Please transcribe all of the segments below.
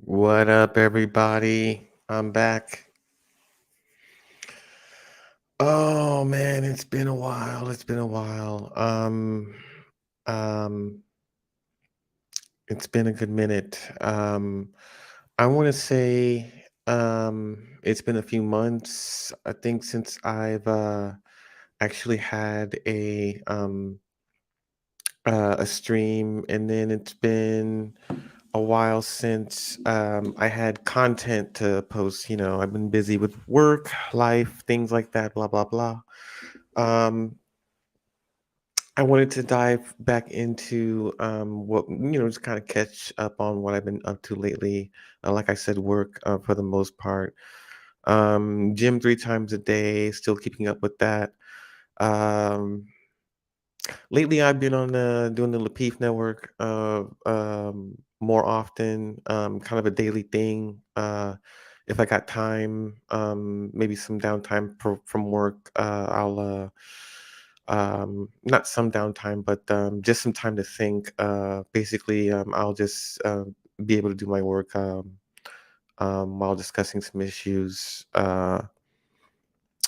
What up, everybody? I'm back. Oh man, it's been a while. It's been a while. Um, it's been a good minute. I want to say, it's been a few months. I think since I've actually had a stream, and then it's been a while since I had content to post. I've been busy with work, life, things like that, blah, blah, blah. Um, I wanted to dive back into just kind of catch up on what I've been up to lately. Like I said, work for the most part. Gym 3 times a day, still keeping up with that. Um, Lately, I've been on doing the Lapeef Network more often, kind of a daily thing. If I got time, maybe some downtime from work, I'll not some downtime, but just some time to think. Basically, I'll just be able to do my work while discussing some issues.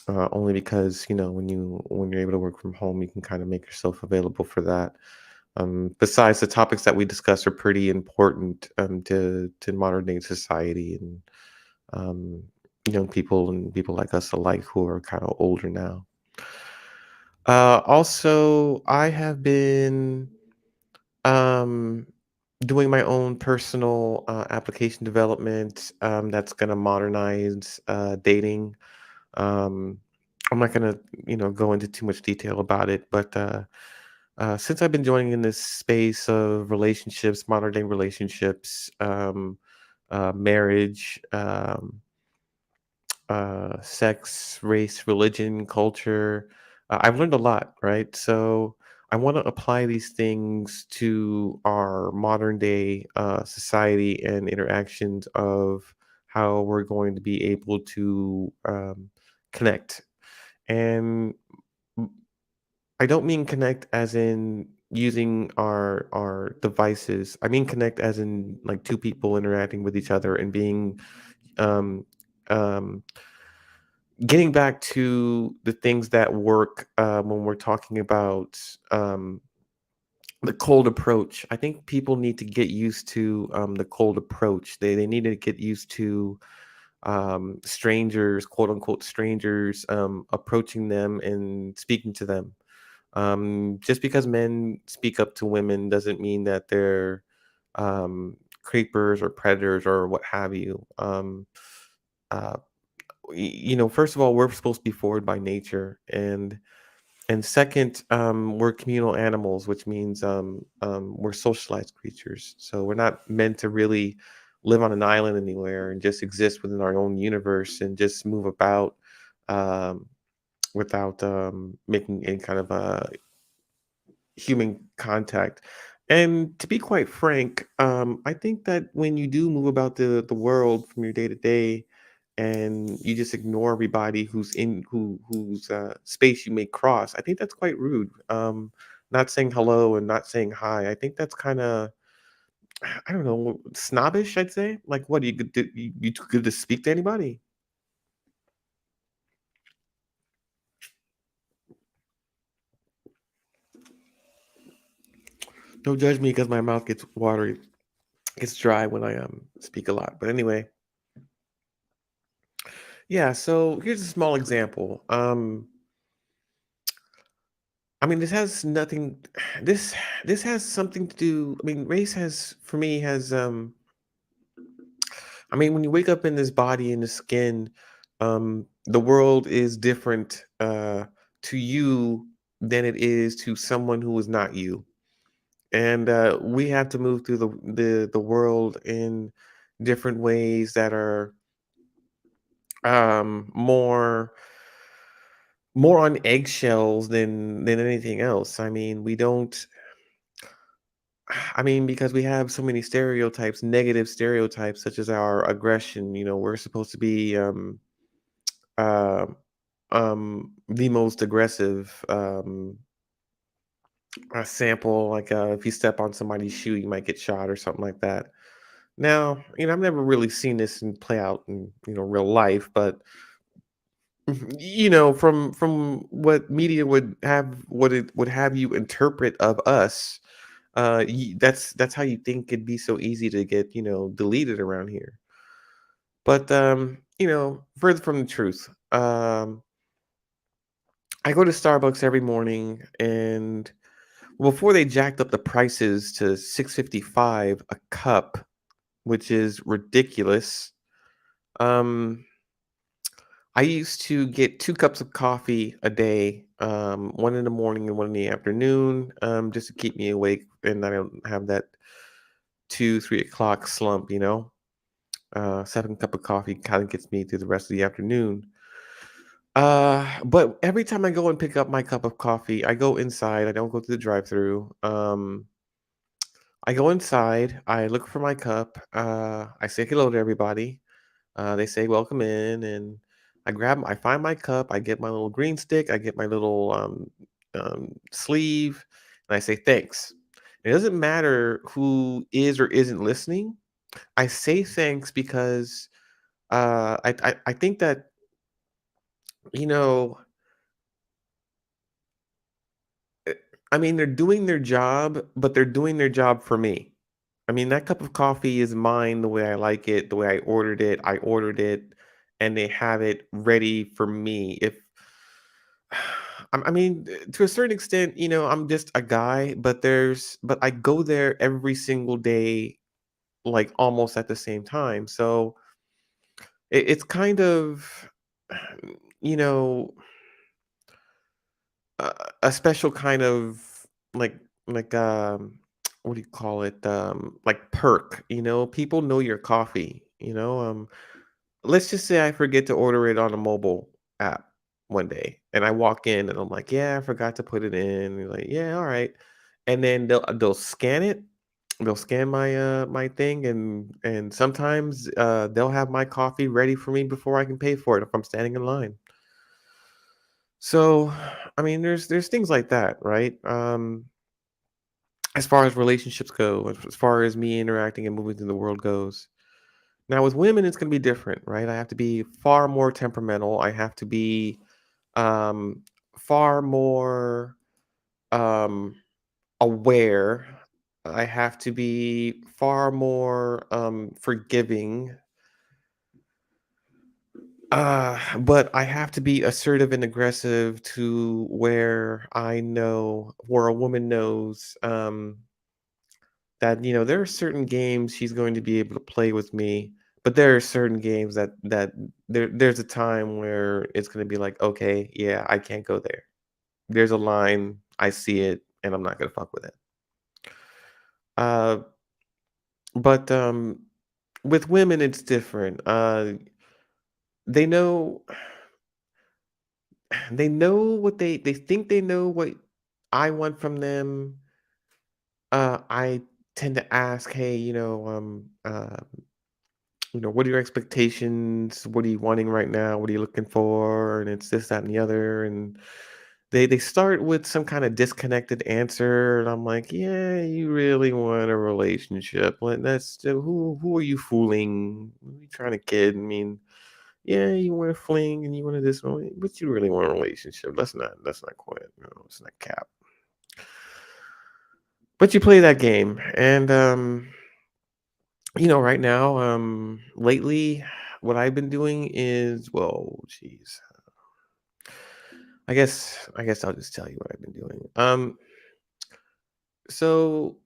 Only because when you're able to work from home, you can kind of make yourself available for that. Besides, the topics that we discuss are pretty important to modern day society and um, young people and people like us alike who are kind of older now. Also, I have been um, doing my own personal application development that's going to modernize dating. Um, I'm not gonna, go into too much detail about it, but since I've been joining in this space of relationships, modern day relationships, marriage, sex, race, religion, culture, I've learned a lot, right? So I want to apply these things to our modern day society and interactions of how we're going to be able to connect. And I don't mean connect as in using our devices. I mean connect as in like two people interacting with each other and being um um getting back to the things that work when we're talking about the cold approach. I think people need to get used to the cold approach. They need to get used to strangers, quote unquote strangers, approaching them and speaking to them. Just because men speak up to women doesn't mean that they're creepers or predators or what have you. Uh, First of all, we're supposed to be forward by nature, and second, we're communal animals, which means we're socialized creatures. So we're not meant to really live on an island anywhere and just exist within our own universe and just move about um, without making any kind of human contact. And to be quite frank, I think that when you do move about the world from your day to day, and you just ignore everybody whose space you may cross, I think that's quite rude. Not saying hello and not saying hi. I think that's kind of I don't know, snobbish. I'd say. Like, what, you too good to speak to anybody? Don't judge me because my mouth gets watery, gets dry when I speak a lot. But anyway, yeah, so here's a small example. I mean, this has nothing this this has something to do. I mean, race has for me has I mean, when you wake up in this body in the skin, the world is different to you than it is to someone who is not you. And we have to move through the world in different ways that are more on eggshells than anything else. I mean, we don't. I mean, because we have so many stereotypes, negative stereotypes, such as our aggression. We're supposed to be uh, the most aggressive sample. Like, if you step on somebody's shoe, you might get shot or something like that. Now, I've never really seen this and play out in, real life, but from what media would have what it would have you interpret of us, that's how you think it'd be so easy to get, deleted around here. But further from the truth. I go to Starbucks every morning, and before they jacked up the prices to 6.55 a cup, which is ridiculous. Um, I used to get 2 cups of coffee a day, one in the morning and one in the afternoon, just to keep me awake and I don't have that 2, 3 o'clock slump, 7 cup of coffee kinda gets me through the rest of the afternoon. But every time I go and pick up my cup of coffee, I go inside, I don't go through the drive-through. I go inside, I look for my cup, I say hello to everybody. They say welcome in, and I find my cup, I get my little green stick, I get my little sleeve, and I say thanks. It doesn't matter who is or isn't listening. I say thanks because I think that you know eh, I mean they're doing their job, but they're doing their job for me. I mean, that cup of coffee is mine the way I like it, the way I ordered it, and they have it ready for me. If I mean, to a certain extent, I'm just a guy, but I go there every single day, like almost at the same time. So it's kind of, you know, a, a special kind of like like what do you call it? Like perk. People know your coffee. Let's just say I forget to order it on a mobile app one day, and I walk in and I'm like, "Yeah, I forgot to put it in." And you're like, "Yeah, all right." And then they'll scan it. They'll scan my thing, and sometimes they'll have my coffee ready for me before I can pay for it if I'm standing in line. So, I mean, there's things like that, right? As far as relationships go, as far as me interacting and moving through the world goes. Now with women, it's gonna be different, right? I have to be far more temperamental. I have to be um, far more um, aware. I have to be far more forgiving. But I have to be assertive and aggressive to where a woman knows that there are certain games she's going to be able to play with me, but there are certain games that there's a time where it's going to be like, okay, yeah, I can't go there. There's a line, I see it, and I'm not going to fuck with it. Uh, but with women, it's different. They know they know what they think they know what I want from them. I tend to ask, hey, what are your expectations? What are you wanting right now? What are you looking for? And it's this, that, and the other. And they start with some kind of disconnected answer, and I'm like, yeah, you really want a relationship? Who are you fooling? Who are you trying to kid? I mean, yeah, you want to fling and you want to this, but you really want a relationship. Let's not quit. No, let's not cap. But you play that game, and right now, lately, what I've been doing is, well, geez, I guess I'll just tell you what I've been doing. So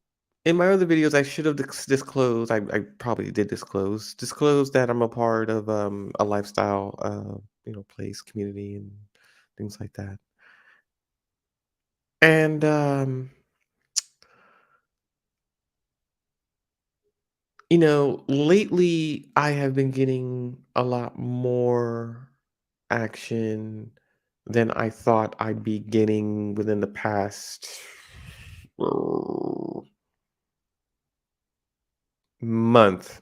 in my other videos, I should have disclosed. I probably did disclose that I'm a part of a lifestyle, place, community, and things like that. And lately I have been getting a lot more action than I thought I'd be getting within the past uh, month.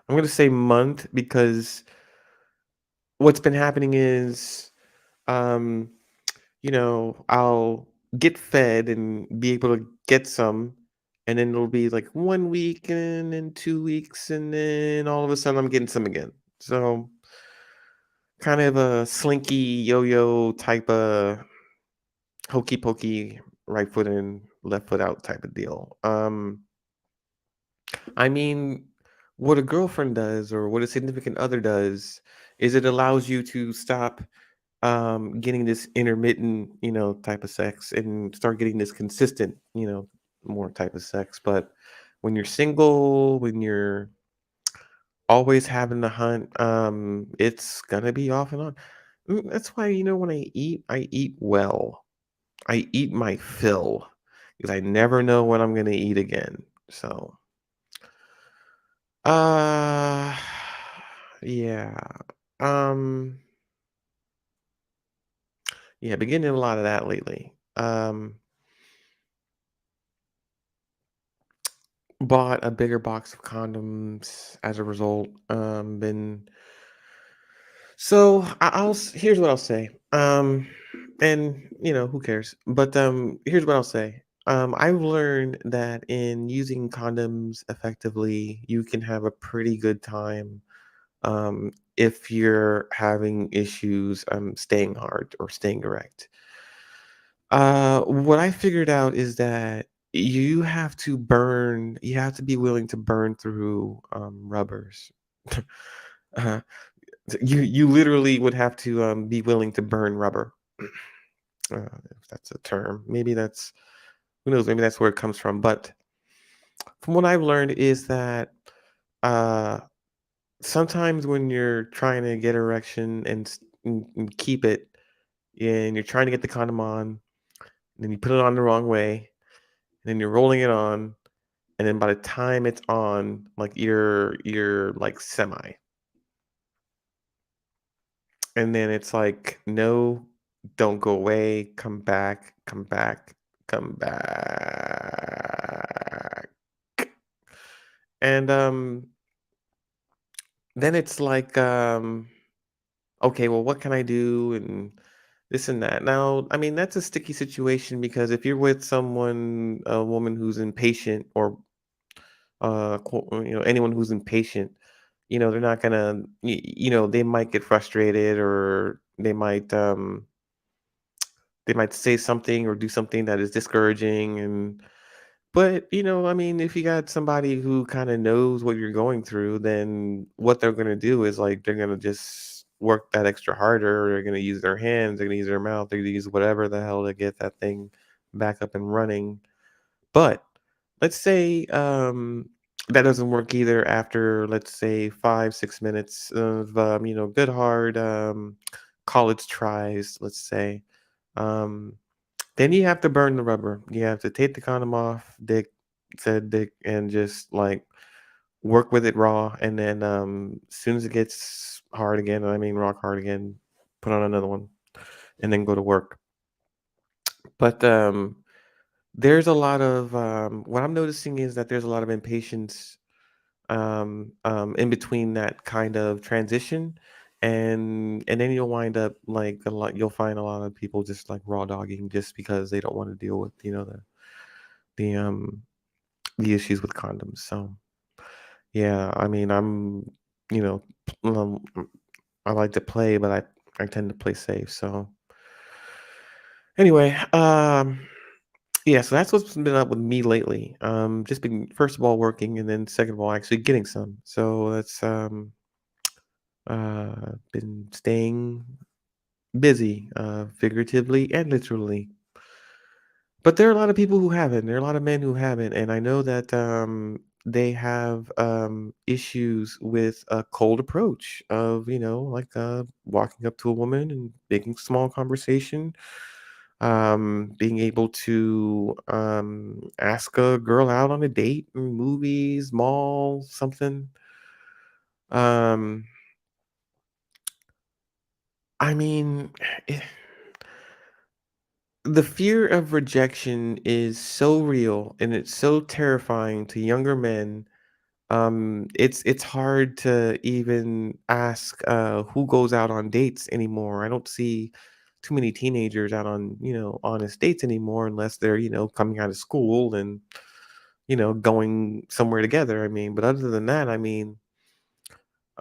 I'm going to say month because what's been happening is, um, I'll get fed and be able to get some. and then it'll be like 1 week and then 2 weeks, and then all of a sudden I'm getting some again. So, kind of a slinky yo-yo type of hokey pokey, right foot in, left foot out type of deal. I mean, what a girlfriend does or what a significant other does is it allows you to stop getting this intermittent, type of sex and start getting this consistent, more type of sex. But when you're single, when you're always having to hunt, it's gonna be off and on. That's why, when I eat well. I eat my fill because I never know what I'm gonna eat again. So, uh, yeah, um, yeah, been getting a lot of that lately. Bought a bigger box of condoms as a result. Been so here's what I'll say. And who cares? But here's what I'll say. I've learned that in using condoms effectively, you can have a pretty good time if you're having issues staying hard or staying erect. What I figured out is that you have to be willing to burn through rubbers. uh, you literally would have to be willing to burn rubber. If that's a term, maybe that's who knows, maybe that's where it comes from. But from what I've learned is that uh, sometimes when you're trying to get erection and keep it, and you're trying to get the condom on, and then you put it on the wrong way, and then you're rolling it on, and then by the time it's on, like you're like semi, and then it's like, no, don't go away, come back, come back, come back, and then it's like, okay, well, what can I do, and this and that. Now, I mean, that's a sticky situation because if you're with a woman who's impatient, or anyone who's impatient, they're not gonna, they might get frustrated, or they might say something or do something that is discouraging. But I mean, if you got somebody who kind of knows what you're going through, then what they're gonna do is like they're gonna just work that extra harder. They're gonna use their hands, they're gonna use their mouth, they're gonna use whatever the hell to get that thing back up and running. But let's say that doesn't work either after, let's say, 5, 6 minutes of good hard college tries, let's say. Um, then you have to burn the rubber. You have to take the condom off, said dick, and just like work with it raw. And then as soon as it gets hard again, I mean rock hard again, put on another one, and then go to work. But there's a lot of what I'm noticing is that there's a lot of impatience in between that kind of transition, and then you'll wind up like you'll find a lot of people just like raw dogging just because they don't want to deal with the um the issues with condoms. So yeah, I mean, you know I like to play, but I tend to play safe. So anyway, yeah, so that's what's been up with me lately. Just been, first of all, working, and then second of all, actually getting some. So that's been staying busy, figuratively and literally. But there are a lot of people who haven't. There are a lot of men who haven't, and I know that they have issues with a cold approach of, like walking up to a woman and making small conversation, being able to ask a girl out on a date, movies, mall, something. Um, I mean, the fear of rejection is so real and it's so terrifying to younger men. It's hard to even ask who goes out on dates anymore. I don't see too many teenagers out on honest dates anymore unless they're coming out of school, and going somewhere together. I mean, but other than that, I mean,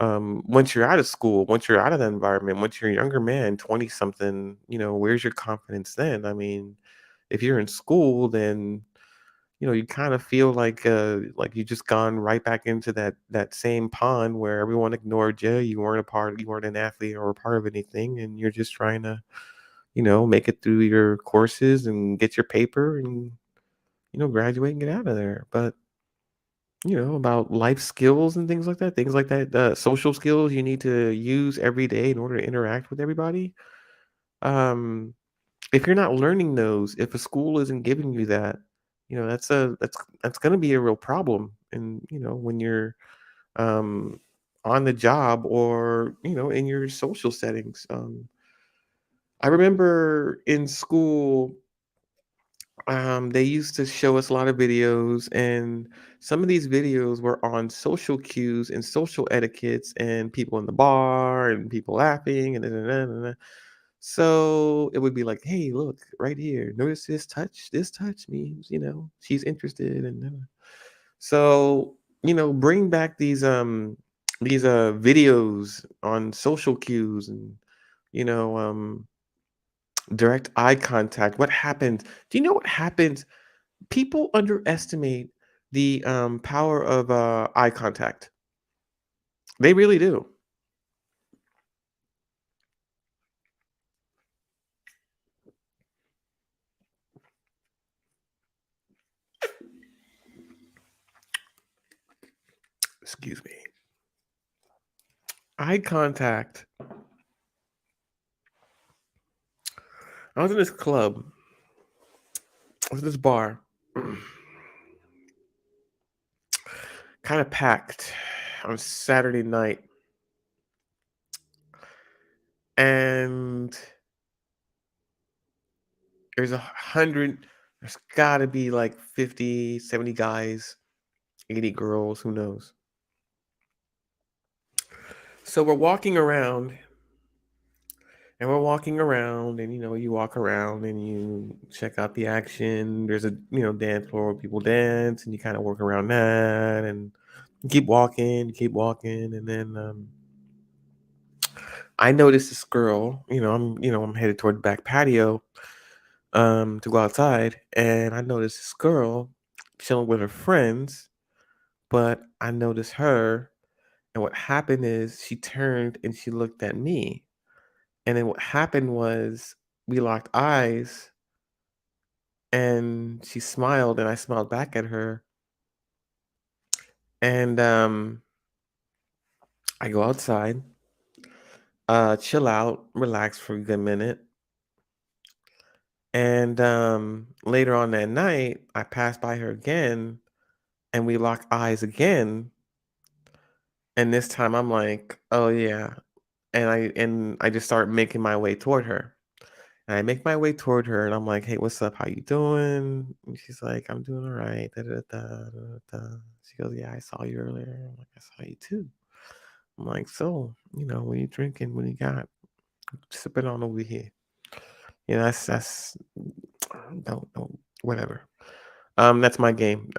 once you're out of school, once you're out of that environment, once you're a younger man, 20 something, where's your confidence then? I mean, if you're in school, then you kind of feel like you just gone right back into that same pond where everyone ignored you. You weren't an athlete or a part of anything, and you're just trying to, make it through your courses and get your paper and graduate and get out of there. But about life skills and things like that, social skills you need to use every day in order to interact with everybody. Um, if you're not learning those, if a school isn't giving you that, that's going to be a real problem. And when you're um, on the job or in your social settings. I remember in school, they used to show us a lot of videos, and some of these videos were on social cues and social etiquettes, and people in the bar and people laughing, and so it would be like, "Hey, look right here. Notice this touch. This touch means she's interested." And so bring back these videos on social cues and you know um direct eye contact. What happens? Do you know what happens? People underestimate the power of eye contact. They really do. Excuse me. Eye contact. I was in this club. I was in this bar. Kind of packed on Saturday night. And there's gotta be like 50, 70 guys, 80 girls, who knows. So we're walking around, and you walk around and you check out the action. There's a dance floor where people dance, and you kind of work around that, and you keep walking, and then I noticed this girl. I'm headed toward the back patio to go outside, and I noticed this girl chilling with her friends, but I noticed her, and what happened is she turned and she looked at me, and then what happened was we locked eyes, and she smiled, and I smiled back at her, and I go outside, chill out, relax for a good minute, and later on that night, I passed by her again, and we locked eyes again, and this time I'm like, "Oh, yeah," and I just start making my way toward her. And I make my way toward her, and I'm like, "Hey, what's up? How you doing?" And she's like, "I'm doing all right." Da, da, da, da, da, da. She goes, "Yeah, I saw you earlier." I'm like, "I saw you too." I'm like, "So, what you drinking? What you got? Sipping on over here." That's don't whatever. That's my game.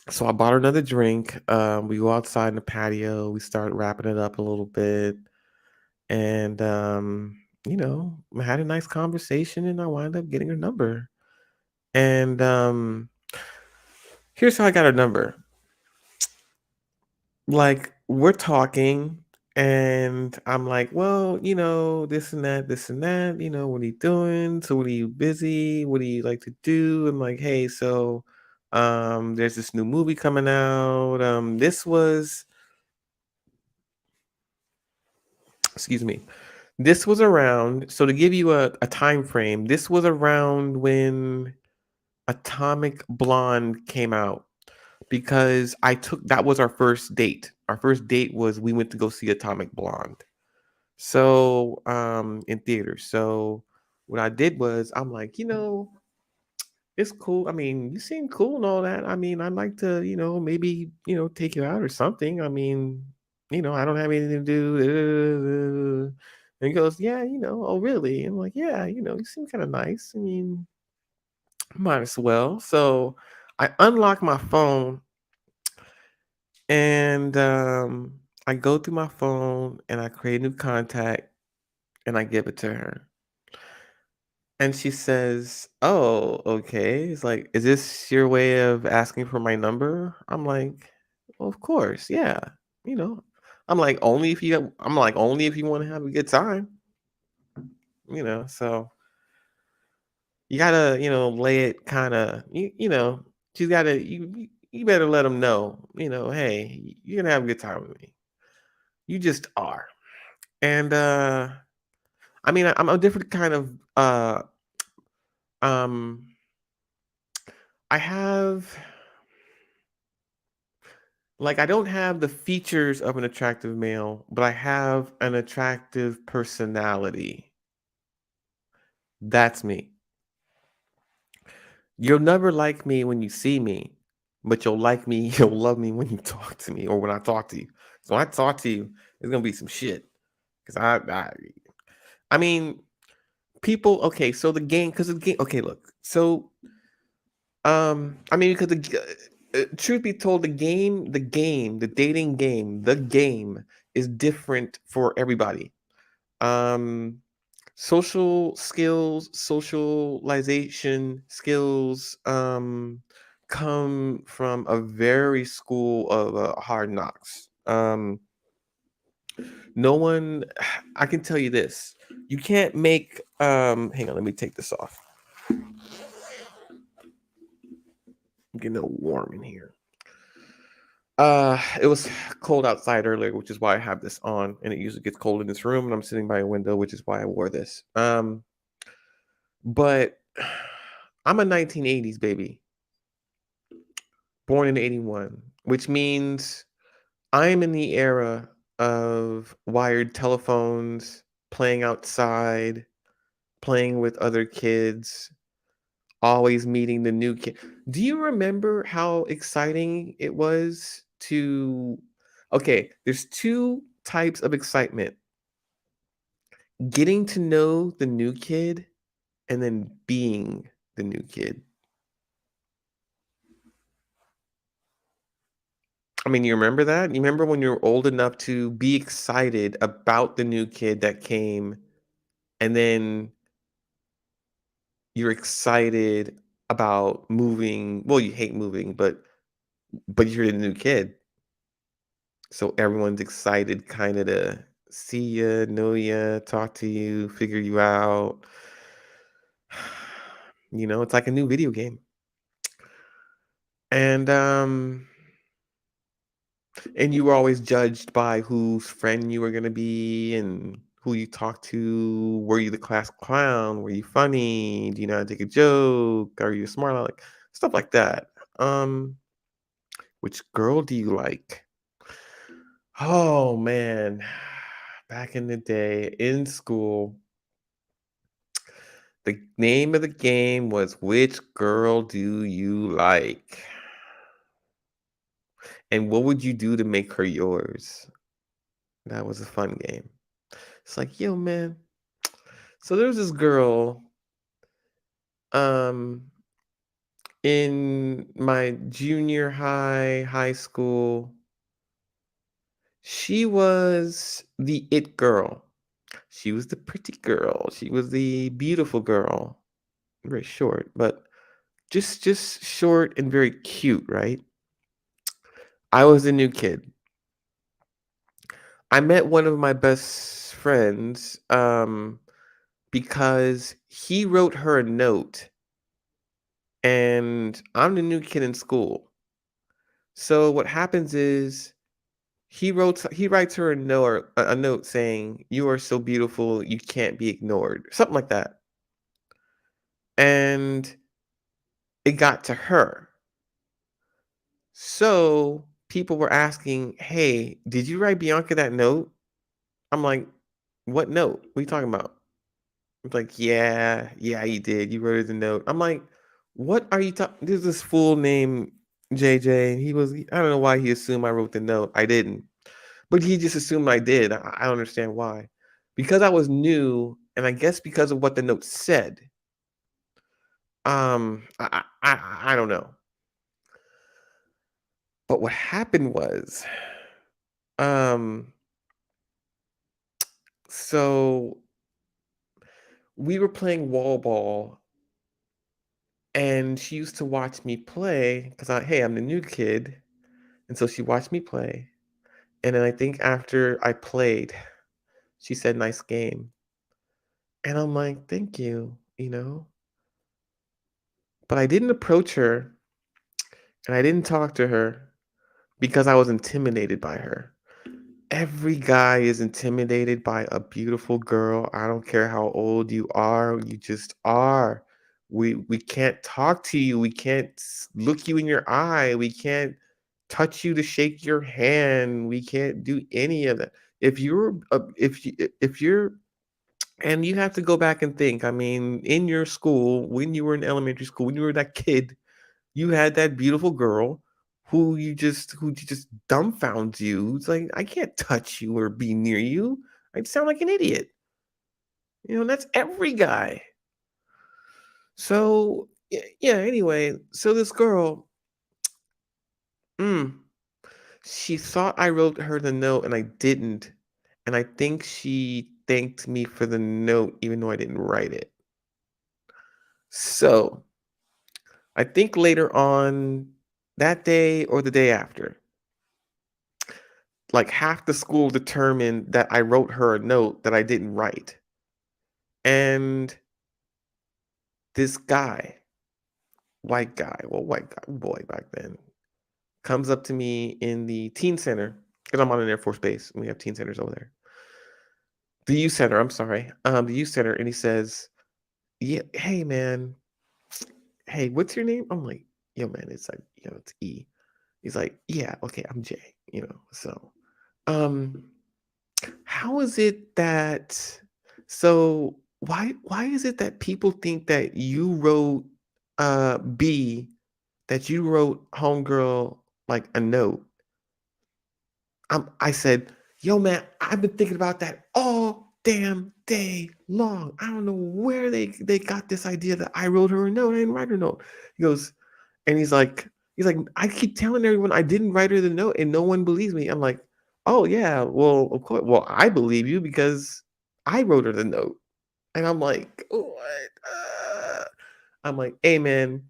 So I bought her another drink. We go outside in the patio. We start wrapping it up a little bit, and I had a nice conversation, and I wound up getting her number. And here's how I got her number. Like, we're talking, and I'm like, well, this and that, this and that. What are you doing? So, what are you busy? What do you like to do? I'm like, hey, so there's this new movie coming out. Excuse me. This was around, so to give you a time frame, this was around when Atomic Blonde came out, because that was our first date. Our first date was we went to go see Atomic Blonde. So, in theaters. So what I did was I'm like, it's cool. I mean, you seem cool and all that. I mean, I'd like to, maybe, take you out or something. I mean, I don't have anything to do. And he goes, yeah, oh really? I'm like, yeah, you seem kind of nice. I mean, might as well. So I unlock my phone and I go through my phone and I create a new contact and I give it to her. And she says, "Oh, okay." It's like, "Is this your way of asking for my number?" I'm like, "Well, of course, yeah." You know, only if you want to have a good time, so you gotta, lay it kind of, you gotta, you better let them know, hey, you're gonna have a good time with me. You just are. And I mean, I'm a different kind of um I have like I don't have the features of an attractive male, but I have an attractive personality. That's me. You'll never like me when you see me, but you'll like me, you'll love me when you talk to me or when I talk to you. So when I talk to you, it's gonna be some shit. Cause I mean, people. Okay, so the game, because the game. Okay, look. So I mean, because truth be told, the dating game, the game is different for everybody. Um, social skills, socialization skills, come from a very school of hard knocks. No one, I can tell you this: you can't make. Hang on, let me take this off. I'm getting a little warm in here. It was cold outside earlier, which is why I have this on, and it usually gets cold in this room, and I'm sitting by a window, which is why I wore this. But I'm a 1980s baby, born in 81, which means I'm in the era of wired telephones, playing outside, playing with other kids, always meeting the new kid. Do you remember how exciting it was to okay, there's two types of excitement. Getting to know the new kid and then being the new kid. I mean, you remember that? You remember when you were old enough to be excited about the new kid that came, and then you're excited about moving. Well, you hate moving, but you're the new kid. So everyone's excited kinda to see you, know you, talk to you, figure you out. It's like a new video game. And, and you were always judged by whose friend you were gonna be and who you talked to. Were you the class clown? Were you funny? Do you know how to take a joke? Are you smart? Like, stuff like that. Which girl do you like? Oh, man. Back in the day in school, the name of the game was "Which girl do you like?" And what would you do to make her yours? That was a fun game. It's like, "Yo, man, so there's this girl, um, in my junior high school. She was the it girl. She was the pretty girl. She was the beautiful girl. Very short, but just short and very cute, right? I was the new kid. I met one of my best friends, because he wrote her a note, and I'm the new kid in school. So what happens is he writes her a note saying, "You are so beautiful, you can't be ignored," something like that. And it got to her. So people were asking, "Hey, did you write Bianca that note?" I'm like, "What note? What are you talking about?" It's like, "Yeah, yeah, you did. You wrote the note." I'm like, "What are you talking?" There's this fool named JJ, and I don't know why he assumed I wrote the note. I didn't, but he just assumed I did. I don't understand why. Because I was new, and I guess because of what the note said. I don't know. But what happened was, um, so we were playing wall ball, and she used to watch me play because hey, I'm the new kid, and so she watched me play. And then I think after I played, she said, "Nice game," and I'm like, "Thank you," But I didn't approach her and I didn't talk to her because I was intimidated by her. Every guy is intimidated by a beautiful girl. I don't care how old you are, you just are. We can't talk to you. We can't look you in your eye. We can't touch you to shake your hand. We can't do any of that. If you're and you have to go back and think. I mean, in your school, when you were in elementary school, when you were that kid, you had that beautiful girl who just dumbfounds you. It's like, "I can't touch you or be near you. I'd sound like an idiot." That's every guy. So, yeah, anyway, so this girl, mm, she thought I wrote her the note and I didn't, and I think she thanked me for the note even though I didn't write it. So, I think later on that day or the day after, like half the school determined that I wrote her a note that I didn't write. And this guy, white guy, well, white guy, boy back then, comes up to me in the teen center because I'm on an Air Force base and we have teen centers over there. The youth center, I'm sorry, the youth center, and he says, "Yeah, hey man, hey, what's your name?" I'm like, "Yo, man, it's like, it's E." He's like, "Yeah, okay, I'm J." So, um, how is it that why is it that people think that you wrote B that you wrote homegirl like a note? I said, "Yo, man, I've been thinking about that all damn day long. I don't know where they got this idea that I wrote her a note. I didn't write her a note." He goes, and he's like, "I keep telling everyone I didn't write her the note, and no one believes me." I'm like, "Oh yeah, well of course. Well, I believe you because I wrote her the note." And I'm like, "What?" I'm like, "Hey man,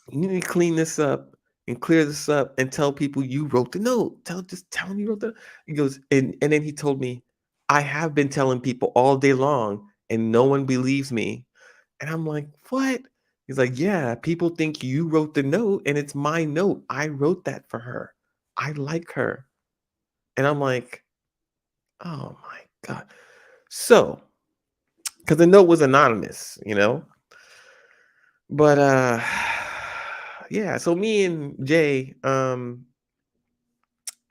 you need to clean this up and clear this up and tell people you wrote the note. Just tell them you wrote the." He goes, and then he told me, "I have been telling people all day long and no one believes me." And I'm like, "What?" He's like, "Yeah, people think you wrote the note and it's my note. I wrote that for her. I like her." And I'm like, "Oh my God." So, because the note was anonymous. But yeah, so me and Jay,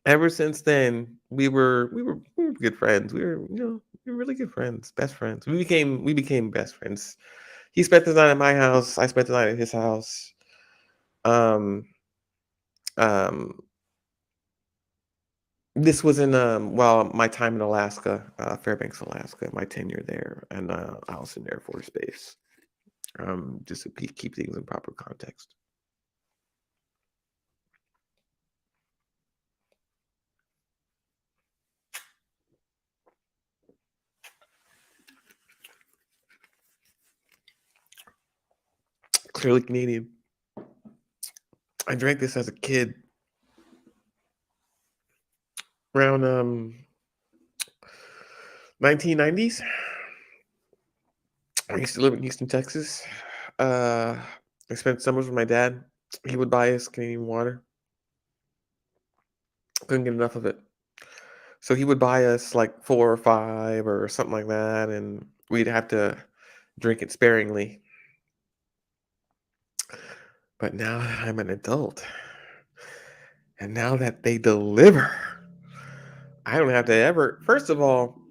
ever since then, we were good friends. We were really good friends, best friends. We became best friends. He spent the night at my house. I spent the night at his house. Um, um, this was in my time in Alaska, Fairbanks, Alaska, my tenure there, and I was in Air Force Base. Just to keep things in proper context. Clearly Canadian. I drank this as a kid around 1990s. I used to live in Houston, Texas. Uh, I spent summers with my dad. He would buy us Canadian water. Couldn't get enough of it. So he would buy us like 4 or 5 or something like that, and we'd have to drink it sparingly. But now that I'm an adult, and now that they deliver, I don't have to ever. First of all,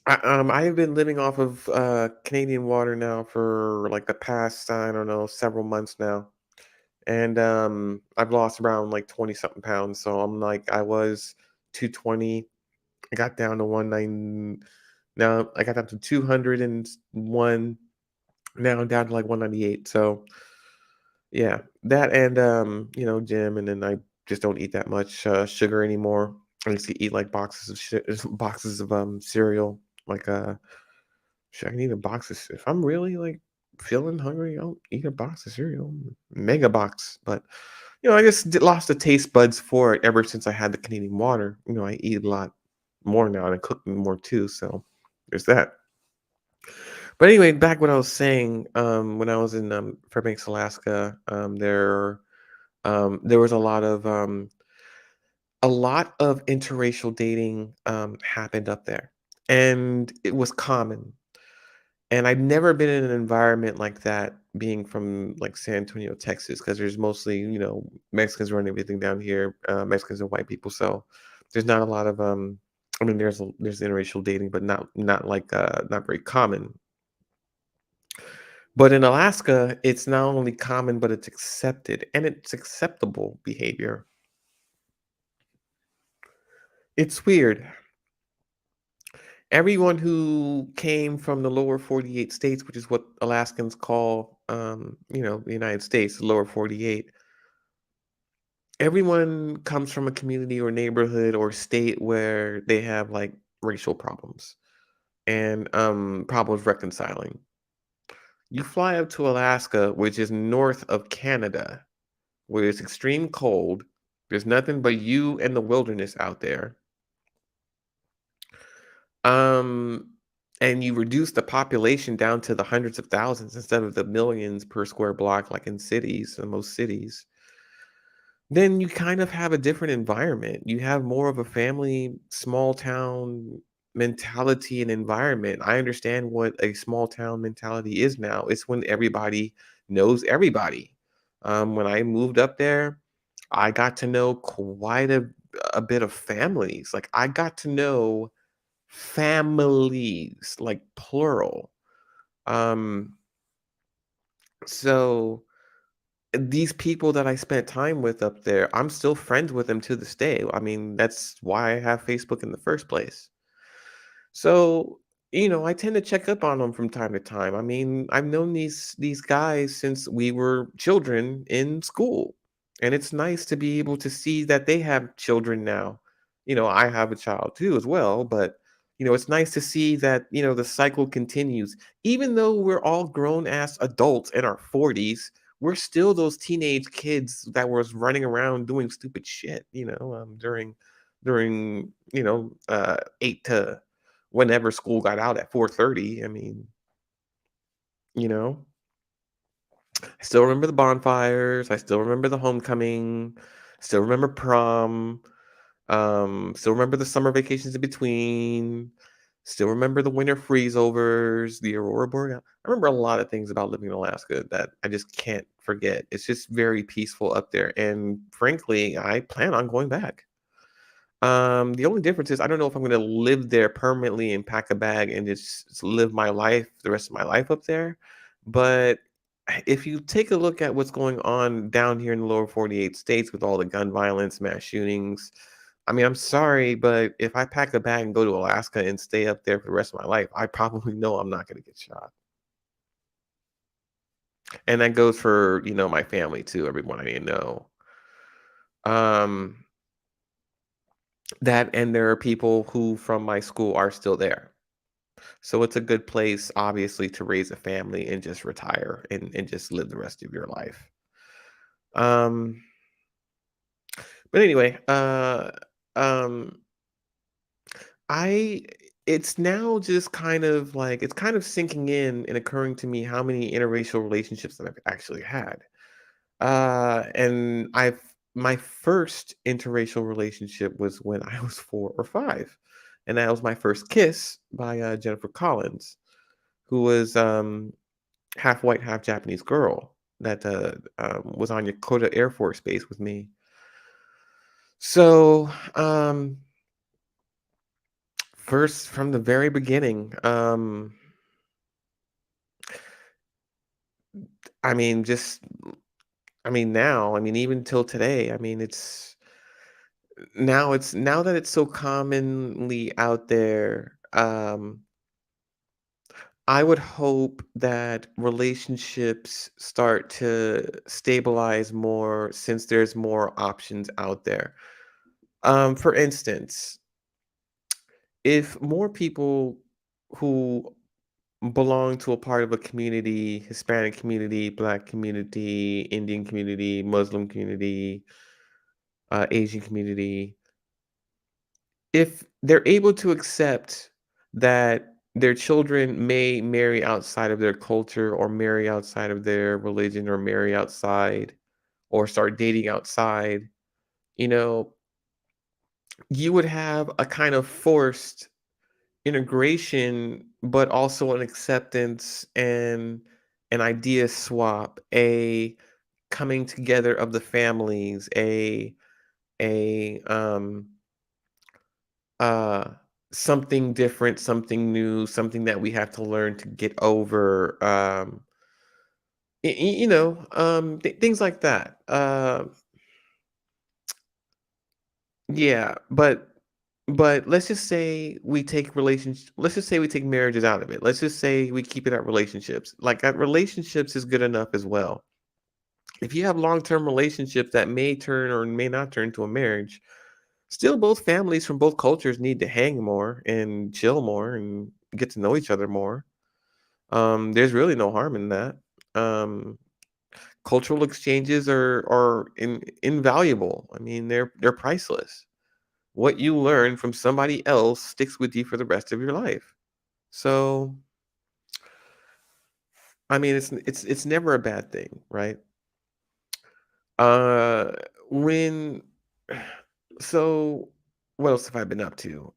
I've been living off of Canadian water now for like the past, I don't know, several months now. And I've lost around like 20 something pounds. So I'm like, I was 220. I got down to 190. Now I got down to 201. Now I'm down to like 198. So Yeah, that and, gym, and then I just don't eat that much, sugar anymore. I used to eat, like, boxes of, cereal, like, shit, I can eat a box of if I'm really, like, feeling hungry, I'll eat a box of cereal, mega box, but, I just lost the taste buds for it ever since I had the Canadian water. I eat a lot more now, and I cook more too, so there's that. But anyway, back what I was saying, when I was in, Fairbanks, Alaska, there was a lot of interracial dating, happened up there, and it was common. And I've never been in an environment like that being from, like, San Antonio, Texas, because there's mostly, Mexicans run everything down here, Mexicans and white people, so there's not a lot of, I mean, there's interracial dating, but not like, not very common. But in Alaska, it's not only common, but it's accepted, and it's acceptable behavior. It's weird. Everyone who came from the lower 48 states, which is what Alaskans call, the United States, the lower 48, everyone comes from a community or neighborhood or state where they have, like, racial problems and, problems reconciling. You fly up to Alaska, which is north of Canada, where it's extreme cold. There's nothing but you and the wilderness out there. Um, and you reduce the population down to the hundreds of thousands instead of the millions per square block, like in cities, in most cities. Then you kind of have a different environment. You have more of a family, small town mentality and environment. I understand what a small town mentality is now. It's when everybody knows everybody. When I moved up there, I got to know quite a bit of families. Like, I got to know families, like, plural. Um, so these people that I spent time with up there, I'm still friends with them to this day. I mean, that's why I have Facebook in the first place. So, I tend to check up on them from time to time. I mean, I've known these guys since we were children in school. And it's nice to be able to see that they have children now. I have a child too as well, but it's nice to see that, the cycle continues. Even though we're all grown ass adults in our 40s, we're still those teenage kids that was running around doing stupid shit, during 8 to whenever school got out at 4:30. I mean, you know, I still remember the bonfires, I still remember the homecoming, still remember prom, still remember the summer vacations in between, still remember the winter freeze-overs, the aurora boreal. I remember a lot of things about living in Alaska that I just can't forget. It's just very peaceful up there, and frankly, I plan on going back. The only difference is I don't know if I'm gonna live there permanently and pack a bag and just live my life the rest of my life up there. But if you take a look at what's going on down here in the lower 48 states with all the gun violence, mass shootings, I mean, I'm sorry, but if I pack a bag and go to Alaska and stay up there for the rest of my life, I probably know I'm not gonna get shot. And that goes for, my family too, everyone I know. Um, that and there are people who from my school are still there. So it's a good place, obviously, to raise a family and just retire and just live the rest of your life. Um, but anyway, um, I it's now just kind of like it's kind of sinking in and occurring to me how many interracial relationships that I've actually had. And I've my first interracial relationship was when I was 4 or 5, and that was my first kiss by Jennifer Collins, who was half white, half Japanese girl that was on Yokota Air Force Base with me. So, first from the very beginning, I mean, just, I mean, now, I mean, even till today, I mean, now that it's so commonly out there. I would hope that relationships start to stabilize more since there's more options out there. For instance, if more people who belong to a part of a community, Hispanic community, Black community, Indian community, Muslim community, Asian community, if they're able to accept that their children may marry outside of their culture or marry outside of their religion or marry outside or start dating outside, you know, you would have a kind of forced integration, but also an acceptance and an idea swap, a coming together of the families, a uh something different, something new, something that we have to learn to get over. Things like that. Yeah, but let's just say we take relations let's just say we take marriages out of it. Let's just say we keep it at relationships. Like at relationships is good enough as well. If you have long-term relationships that may turn or may not turn to a marriage, still both families from both cultures need to hang more and chill more and get to know each other more. There's really no harm in that. Um, Cultural exchanges are invaluable. I mean, they're priceless. What you learn from somebody else sticks with you for the rest of your life. So, I mean, it's never a bad thing, right? Uh, when so what else have I been up to?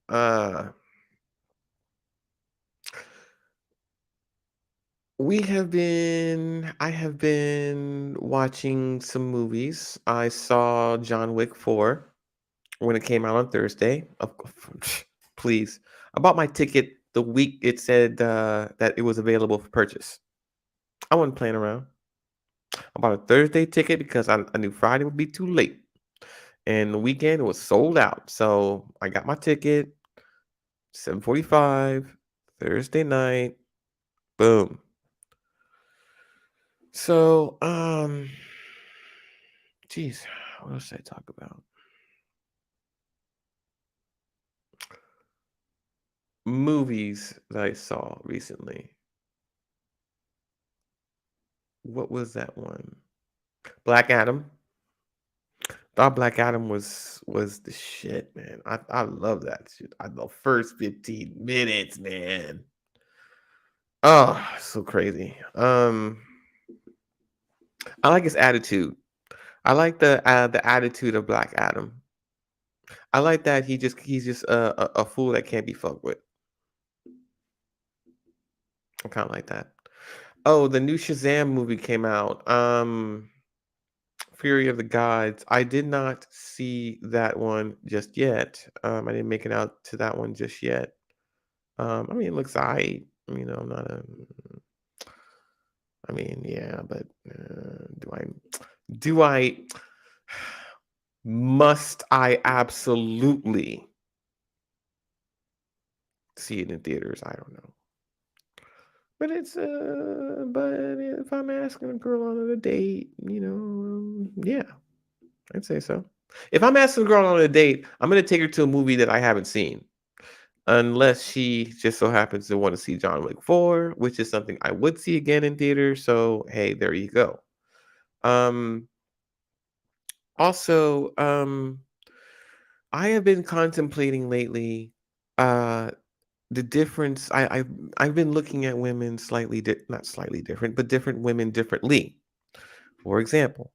I have been watching some movies. I saw John Wick 4 when it came out on Thursday. Please. I bought my ticket the week it said that it was available for purchase. I wasn't playing around. I bought a Thursday ticket because I knew Friday would be too late. And the weekend was sold out. So I got my ticket, 7:45, Thursday night. Boom. So, geez, what else should I talk about? Movies that I saw recently. What was that one? Black Adam. Thought Black Adam was the shit, man. I love that shit. The first 15 minutes, man. Oh, so crazy. I like his attitude. I like the attitude of Black Adam. I like that he's just a fool that can't be fucked with. I kind of like that. Oh, the new Shazam movie came out. Fury of the Gods. I did not see that one just yet. I didn't make it out to that one just yet. I mean, it looks alright. You know, I'm not a. I mean, yeah, but do I, must I absolutely see it in theaters? I don't know. But if I'm asking a girl on a date, yeah, I'd say so. If I'm asking a girl on a date, I'm gonna take her to a movie that I haven't seen, unless she just so happens to want to see John Wick 4, which is something I would see again in theater. So hey, there you go. Um, also, I have been contemplating lately uh the difference. I've been looking at women not slightly different, but different women differently. For example,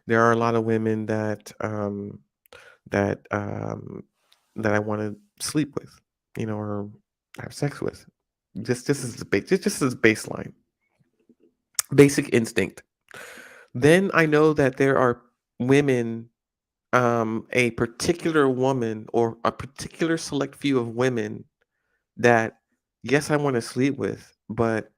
there are a lot of women that that I want to sleep with, or have sex with. Just as just as baseline, basic instinct. Then I know that there are women, a particular woman or a particular select few of women that, yes, I want to sleep with, but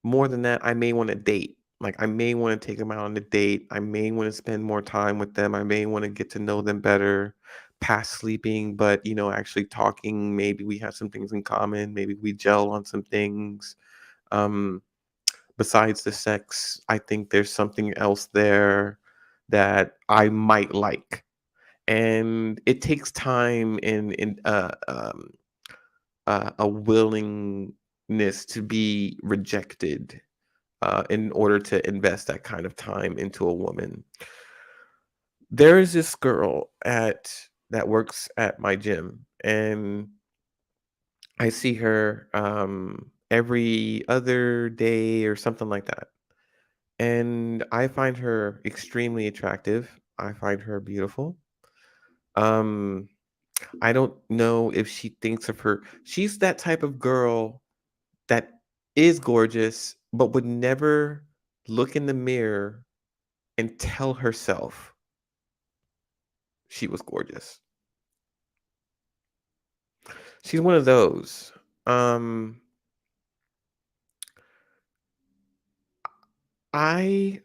more than that, I may want to date. Like I may want to take them out on a date. I may want to spend more time with them. I may want to get to know them better. past sleeping, but actually talking. Maybe we have some things in common. Maybe we gel on some things. Um, Besides the sex, I think there's something else there that I might like, and it takes time and a willingness to be rejected in order to invest that kind of time into a woman. There is this girl at that works at my gym, and I see her every other day or something like that. And I find her extremely attractive. I find her beautiful. Um, I don't know if she thinks of her. She's that type of girl that is gorgeous, but would never look in the mirror and tell herself she was gorgeous. She's one of those. Um, I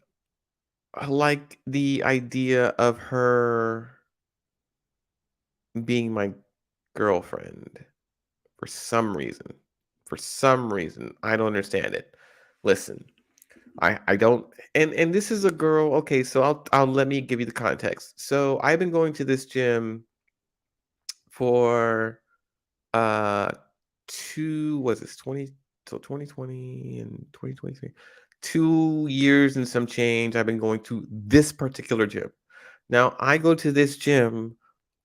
like the idea of her being my girlfriend for some reason. For some reason, I don't understand it. Listen, I don't, and this is a girl. Okay, so I'll let me give you the context. So I've been going to this gym for uh two was it 20 so 2020 and 2023, 2 years and some change. I've been going to this particular gym. Now I go to this gym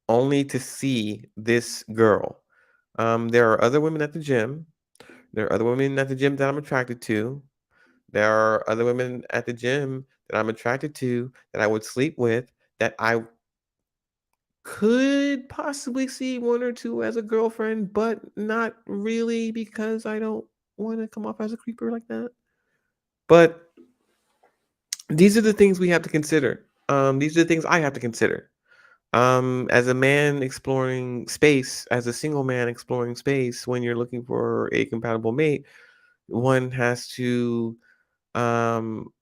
only to see this girl. There are other women at the gym. There are other women at the gym that I'm attracted to. There are other women at the gym that I'm attracted to that I would sleep with, that I could possibly see one or two as a girlfriend, but not really because I don't want to come off as a creeper like that. But these are the things we have to consider. These are the things I have to consider. As a man exploring space, as a single man exploring space, when you're looking for a compatible mate, one has to um,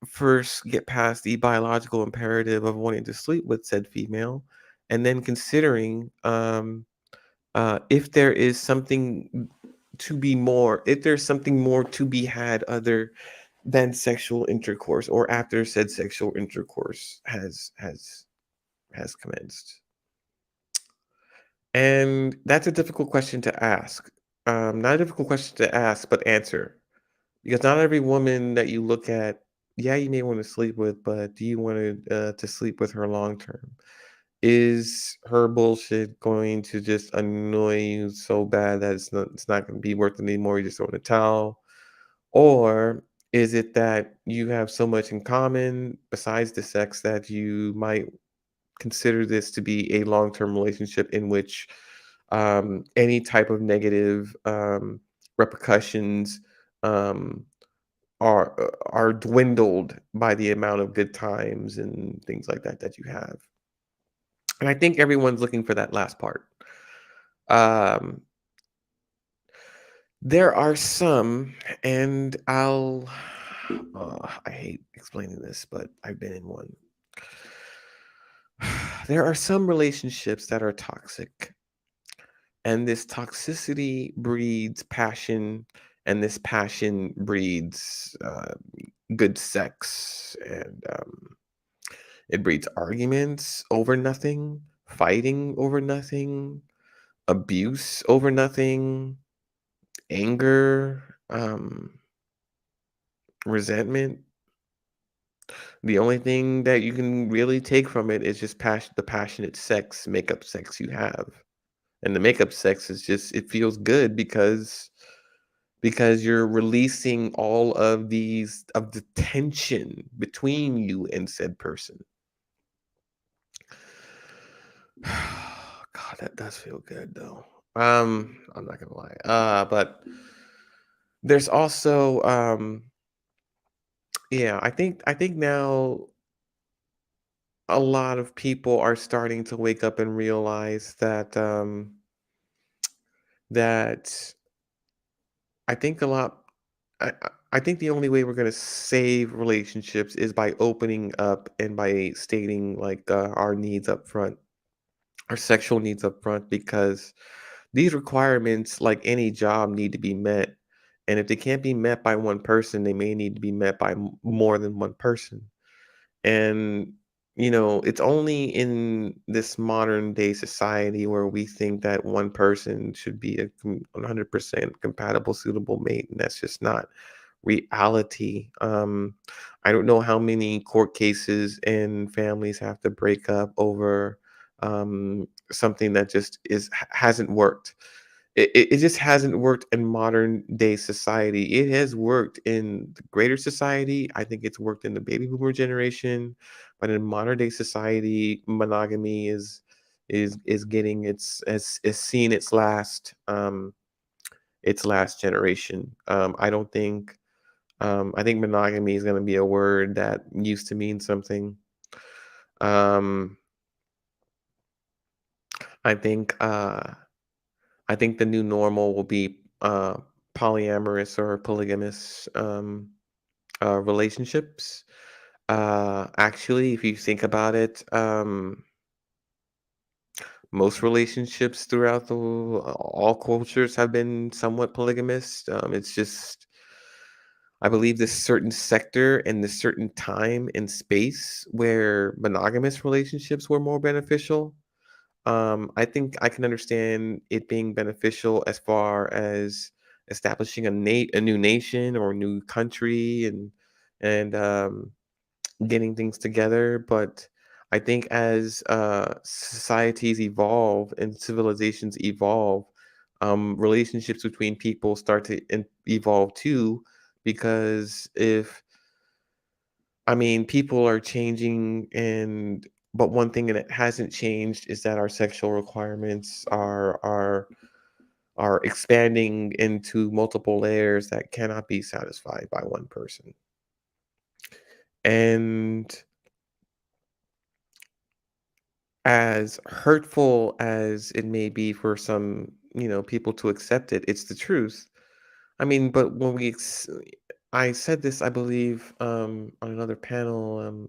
first get past the biological imperative of wanting to sleep with said female, and then considering if there is something to be more, if there's something more to be had other than sexual intercourse, or after said sexual intercourse has commenced. And that's a difficult question to ask. Not a difficult question to ask, but answer. Because not every woman that you look at, yeah, you may want to sleep with, but do you want to sleep with her long term? Is her bullshit going to just annoy you so bad that it's not going to be worth it anymore? You just throw in the towel, or is it that you have so much in common besides the sex that you might consider this to be a long term relationship in which any type of negative repercussions um, are dwindled by the amount of good times and things like that that you have. And I think everyone's looking for that last part. Um, there are some, and I hate explaining this, but I've been in one. There are some relationships that are toxic, and this toxicity breeds passion, and this passion breeds good sex, and it breeds arguments over nothing, fighting over nothing, abuse over nothing, anger, resentment. The only thing that you can really take from it is just the passionate sex, makeup sex you have. And the makeup sex is just, it feels good because you're releasing all of the tension between you and said person. God, that does feel good though. I'm not gonna lie. But there's also yeah, I think now a lot of people are starting to wake up and realize that I think a lot I think the only way we're gonna save relationships is by opening up and by stating like our needs up front. our sexual needs up front because these requirements, like any job, need to be met. And if they can't be met by one person, they may need to be met by more than one person. And, it's only in this modern day society where we think that one person should be a 100% compatible, suitable mate. And that's just not reality. I don't know how many court cases and families have to break up over something that just hasn't worked. It just hasn't worked in modern day society. It has worked in the greater society. I think it's worked in the baby boomer generation, but in modern day society, monogamy is getting its seen its last generation. I think monogamy is going to be a word that used to mean something. Um, I think I think the new normal will be polyamorous or polygamous relationships. Actually, if you think about it, most relationships throughout all cultures have been somewhat polygamous. It's just I believe this certain sector and this certain time and space where monogamous relationships were more beneficial. I think I can understand it being beneficial as far as establishing a new nation or a new country and getting things together. But I think as societies evolve and civilizations evolve, relationships between people start to evolve too. Because if I mean, people are changing, but one thing that hasn't changed is that our sexual requirements are expanding into multiple layers that cannot be satisfied by one person. And as hurtful as it may be for some, people to accept it, it's the truth. I mean, but I said this, I believe, on another panel.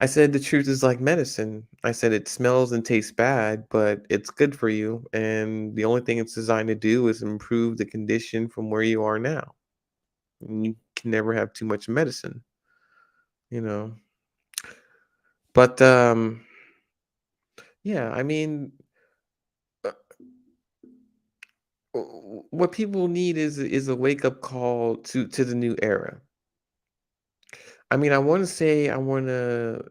I said the truth is like medicine. I said it smells and tastes bad, but it's good for you. And the only thing it's designed to do is improve the condition from where you are now. And you can never have too much medicine, you know. But yeah, I mean, uh, what people need is a wake up call to the new era. I mean, I want to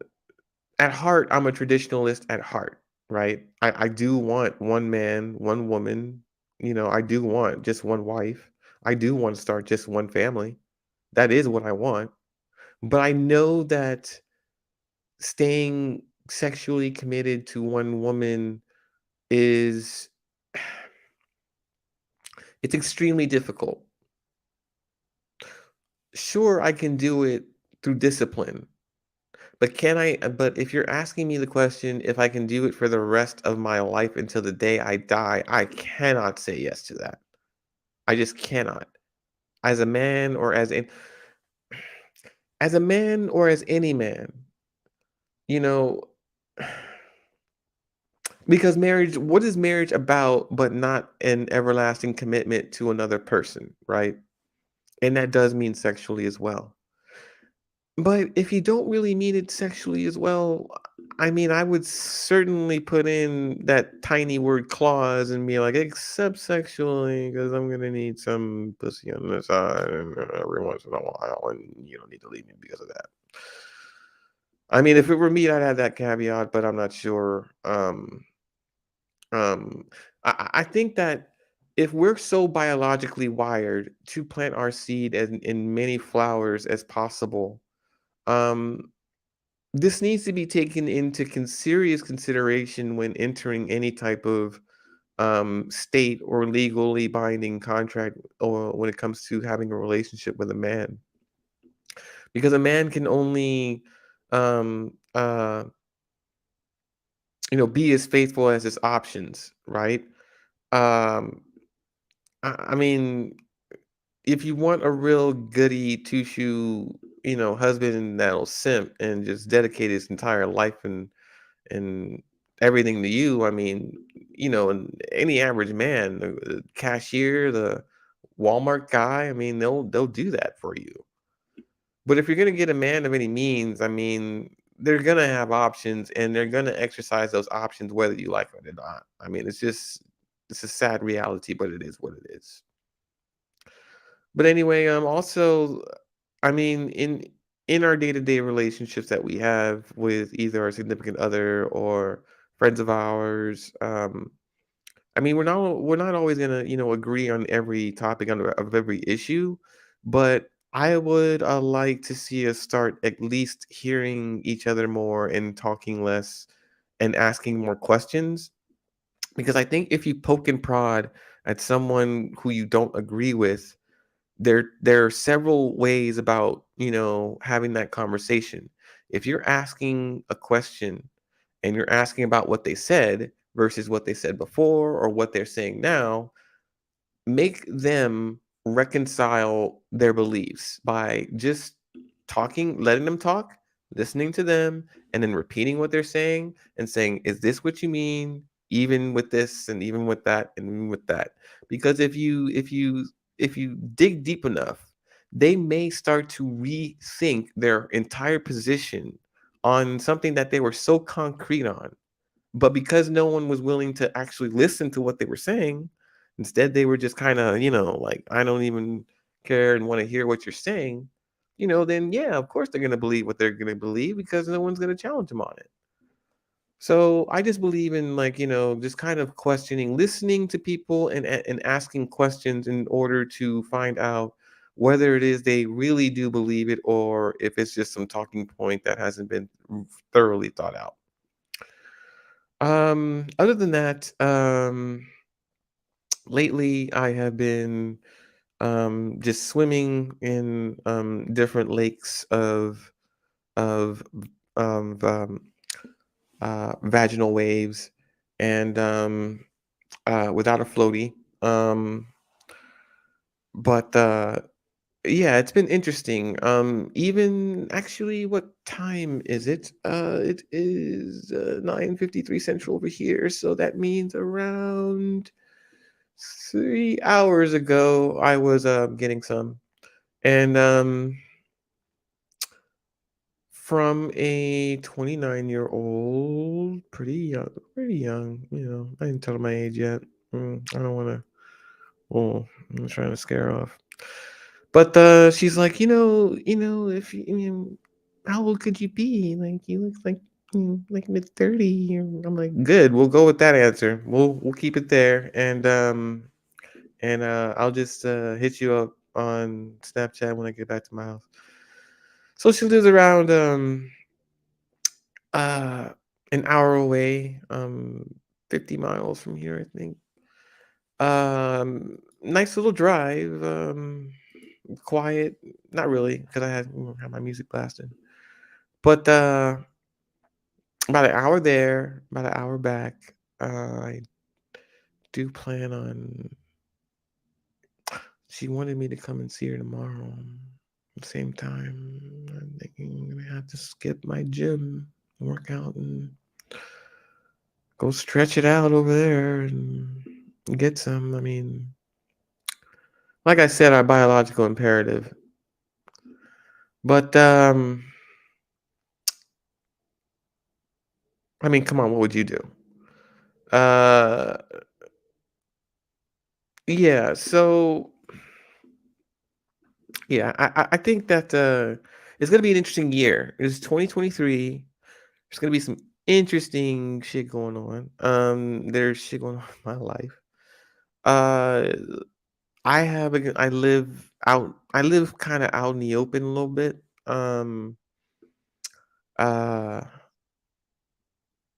at heart, I'm a traditionalist at heart, right? I do want one man, one woman. I do want just one wife. I do want to start just one family. That is what I want. But I know that staying sexually committed to one woman is it's extremely difficult. Sure, I can do it through discipline. But if you're asking me the question if I can do it for the rest of my life until the day I die, I cannot say yes to that. I just cannot. As a man or as a man or as any man, you know, because marriage, what is marriage about but not an everlasting commitment to another person, right? And that does mean sexually as well. But if you don't really mean it sexually as well, I mean, I would certainly put in that tiny word clause and be like, except sexually, because I'm gonna need some pussy on the side and every once in a while, and you don't need to leave me because of that. I mean, if it were me, I'd add that caveat, but I'm not sure. Um, I think that if we're so biologically wired to plant our seed in many flowers as possible, um, this needs to be taken into serious consideration when entering any type of state or legally binding contract or when it comes to having a relationship with a man. Because a man can only um, uh, be as faithful as his options, right? Um, I mean, if you want a real goody two shoe, husband that'll simp and just dedicate his entire life and everything to you, I mean, and any average man, the cashier, the Walmart guy, I mean, they'll do that for you. But if you're gonna get a man of any means, I mean, they're gonna have options and they're gonna exercise those options whether you like it or not. I mean, it's a sad reality, but it is what it is. But anyway, also, I mean, in our day-to-day relationships that we have with either our significant other or friends of ours, I mean, we're not always gonna, agree on every topic of every issue, but I would like to see us start at least hearing each other more and talking less and asking more questions. Because I think if you poke and prod at someone who you don't agree with, there are several ways about, having that conversation. If you're asking a question and you're asking about what they said versus what they said before or what they're saying now, make them reconcile their beliefs by just talking, letting them talk, listening to them, and then repeating what they're saying and saying, "Is this what you mean? Even with this and even with that and even with that." Because if you dig deep enough, they may start to rethink their entire position on something that they were so concrete on, but because no one was willing to actually listen to what they were saying, instead they were just kind of, like, I don't even care and want to hear what you're saying, then yeah, of course they're going to believe what they're going to believe because no one's going to challenge them on it. So I just believe in, like, just kind of questioning, listening to people and asking questions in order to find out whether it is they really do believe it or if it's just some talking point that hasn't been thoroughly thought out. Other than that, lately I have been just swimming in different lakes of vaginal waves and without a floaty. Um, but yeah, it's been interesting. Even actually, what time is it? It is 9:53 Central over here, so that means around 3 hours ago I was getting some, and from a 29-year-old, pretty young. I didn't tell her my age yet. I don't want to. Oh, I'm trying to scare her off. But she's like, if how old could you be? Like, you look like like mid-30. I'm like, good. We'll go with that answer. We'll keep it there, and I'll just hit you up on Snapchat when I get back to my house. So she lives around uh an hour away, 50 miles from here, I think. Nice little drive. Quiet, not really, because I had my music blasting. But about an hour there, about an hour back. I do plan on. She wanted me to come and see her tomorrow. At the same time, I'm thinking I'm gonna have to skip my gym, work out, and go stretch it out over there and get some. I mean, like I said, our biological imperative. But I mean, come on, what would you do? Uh, yeah. So yeah, I think that it's gonna be an interesting year. It's 2023. There's gonna be some interesting shit going on. There's shit going on in my life. Uh, I live kind of out in the open a little bit. Uh,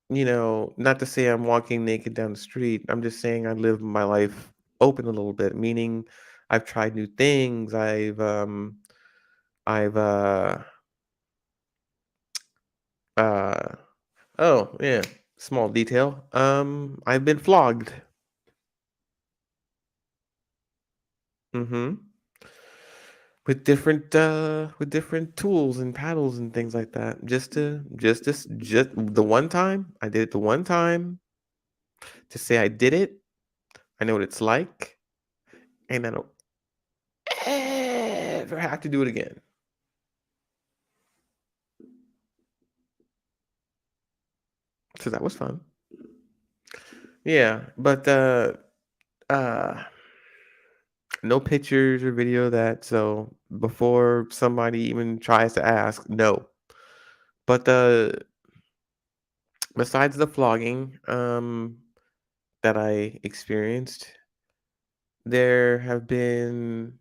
not to say I'm walking naked down the street. I'm just saying I live my life open a little bit, meaning I've tried new things. I've uh oh yeah, small detail. I've been flogged. Mm-hmm. with different tools and paddles and things like that. Just the one time I did it the one time to say I did it. I know what it's like, and I don't ever have to do it again. So that was fun. Yeah, but uh no pictures or video of that. So before somebody even tries to ask, no. But besides the flogging that I experienced, there have been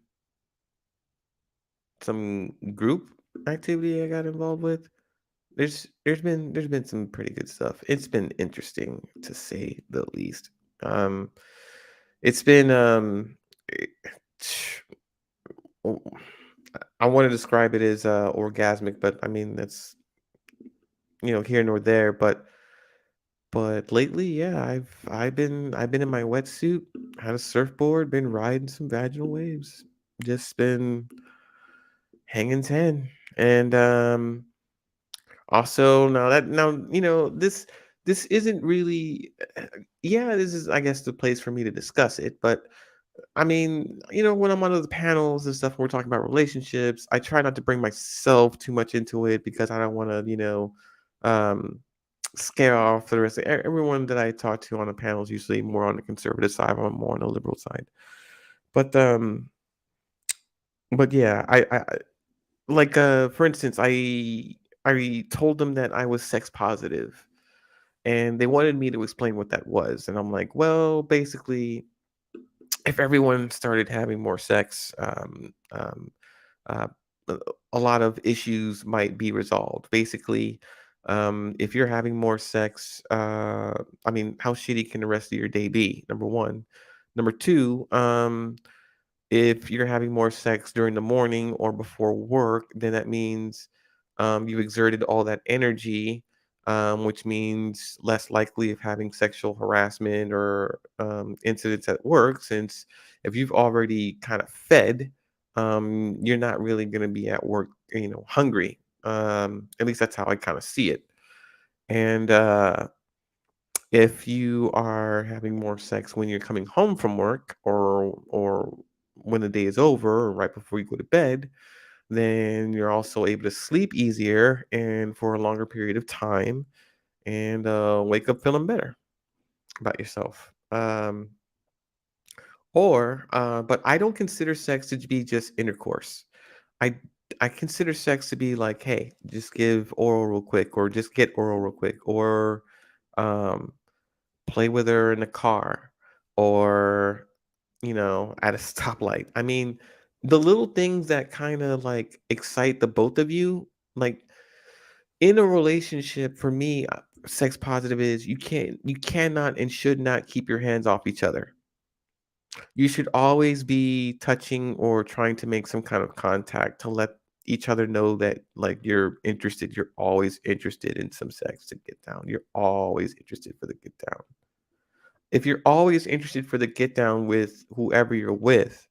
some group activity I got involved with. There's been some pretty good stuff. It's been interesting to say the least. Um, it's been eh, oh, I want to describe it as orgasmic, but I mean that's here nor there. But lately, yeah, I've been in my wetsuit, had a surfboard, been riding some vaginal waves, just been hanging 10. And also now this isn't really yeah, this is I guess the place for me to discuss it, but I mean, when I'm on the panels and stuff, when we're talking about relationships, I try not to bring myself too much into it because I don't want to, um, scare off the rest of everyone that I talk to on the panels. Usually more on the conservative side, I'm more on the liberal side. But yeah, like for instance, I told them that I was sex positive, and they wanted me to explain what that was, and I'm like, well, basically if everyone started having more sex, uh, a a lot of issues might be resolved. Basically, if you're having more sex, I mean, how shitty can the rest of your day be? Number one. Number two, if you're having more sex during the morning or before work, then that means you exerted all that energy, which means less likely of having sexual harassment or incidents at work. Since if you've already kind of fed, you're not really going to be at work, hungry. At least that's how I kind of see it. And if you are having more sex when you're coming home from work or when the day is over or right before you go to bed, then you're also able to sleep easier and for a longer period of time and wake up feeling better about yourself. But I don't consider sex to be just intercourse. I I consider sex to be like, hey, just give oral real quick, or just get oral real quick, or um, play with her in the car, or at a stoplight. I mean, the little things that kind of like excite the both of you, like in a relationship. For me, sex positive is you cannot and should not keep your hands off each other. You should always be touching or trying to make some kind of contact to let each other know that like you're interested. You're always interested in some sex to get down. You're always interested for the get down. If you're always interested for the get down with whoever you're with,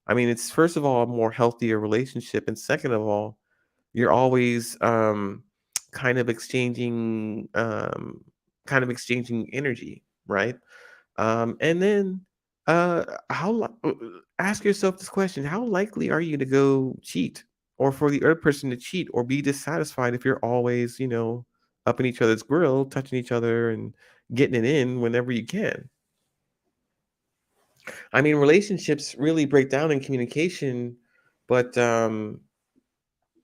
I mean, it's first of all a more healthier relationship, and second of all, you're always kind of exchanging energy, right? And then ask yourself this question: how likely are you to go cheat, or for the other person to cheat, or be dissatisfied if you're always, up in each other's grill, touching each other and getting it in whenever you can? I mean, relationships really break down in communication, but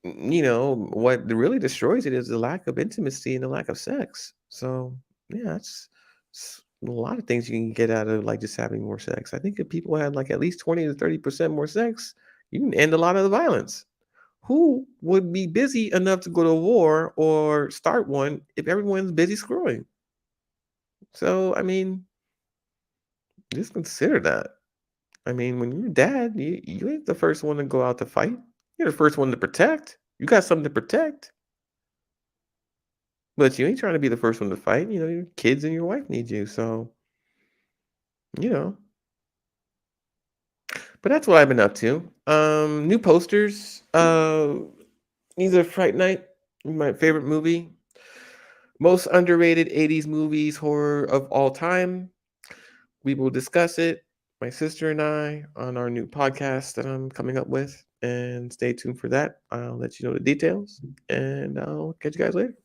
what really destroys it is the lack of intimacy and the lack of sex. So yeah, it's a lot of things you can get out of like just having more sex. I think if people had like at least 20 to 30% more sex, you can end a lot of the violence. Who would be busy enough to go to war or start one if everyone's busy screwing? So I mean, just consider that. I mean, when you're dad, you ain't the first one to go out to fight. You're the first one to protect. You got something to protect, but you ain't trying to be the first one to fight. Your kids and your wife need you. So, you know, But that's what I've been up to. New posters. Either Fright Night, my favorite movie, most underrated 80s movies horror of all time. We will discuss it, my sister and I, on our new podcast that I'm coming up with. And stay tuned for that. I'll let you know the details, and I'll catch you guys later.